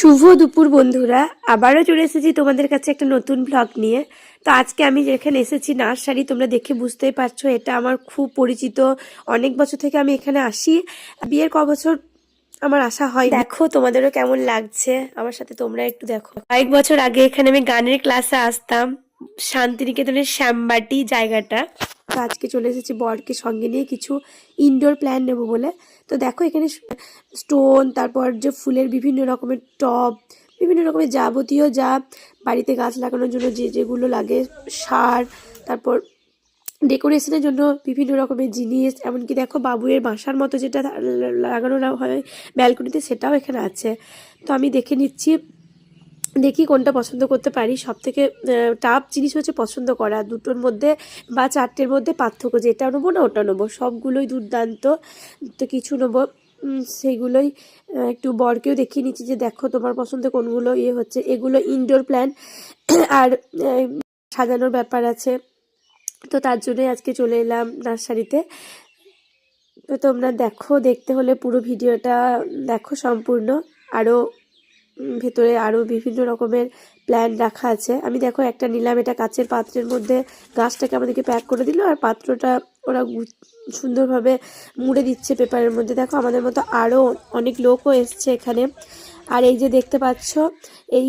শুভ দুপুর বন্ধুরা, আবারও চলে এসেছি তোমাদের কাছে একটা নতুন ব্লগ নিয়ে। তো আজকে আমি যেখানে এসেছি নার্সারি, তোমরা দেখে বুঝতেই পারছো এটা আমার খুব পরিচিত। অনেক বছর থেকে আমি এখানে আসি, বিয়ের ক বছর আমার আসা হয়। দেখো তোমাদেরও কেমন লাগছে আমার সাথে, তোমরা একটু দেখো। কয়েক বছর আগে এখানে আমি গানের ক্লাসে আসতাম, শান্তিনিকেতনের শ্যামবাটি জায়গাটা। তো আজকে চলে এসেছি বরকে সঙ্গে নিয়ে কিছু ইনডোর প্ল্যান্ট নেবো বলে। তো দেখো এখানে স্টোন, তারপর যে ফুলের বিভিন্ন রকমের টব, বিভিন্ন রকমের যাবতীয় যা বাড়িতে গাছ লাগানোর জন্য যেগুলো লাগে, সার, তারপর ডেকোরেশনের জন্য বিভিন্ন রকমের জিনিস, এমনকি দেখো বাবুয়ের বাসার মতো যেটা লাগানো হয় ব্যালকনিতে, সেটাও এখানে আছে। তো আমি দেখে নিচ্ছি, দেখি কোনটা পছন্দ করতে পারি। সব থেকে টাফ জিনিস হচ্ছে পছন্দ করা, দুটোর মধ্যে বা চারটের মধ্যে পার্থক্য, যেটা নেবো না ওটা নেবো। সবগুলোই দুর্দান্ত, তো কিছু নেবো সেইগুলোই একটু বরকেও দেখিয়ে নিচ্ছি যে দেখো তোমার পছন্দ কোনগুলো হচ্ছে। এগুলো ইনডোর প্ল্যান্ট আর সাজানোর ব্যাপার আছে, তো তার জন্যই আজকে চলে এলাম নার্সারিতে। তো তোমরা দেখো, দেখতে হলে পুরো ভিডিওটা দেখো সম্পূর্ণ। আরও ভেতরে আরও বিভিন্ন রকমের প্ল্যান্ট রাখা আছে। আমি দেখো একটা নিলাম, এটা কাচের পাত্রের মধ্যে গাছটাকে আমাদেরকে প্যাক করে দিল, আর পাত্রটা ওরা সুন্দরভাবে মুড়ে দিচ্ছে পেপারের মধ্যে। দেখো আমাদের মতো আরও অনেক লোকও এসছে এখানে। আর এই যে দেখতে পাচ্ছ, এই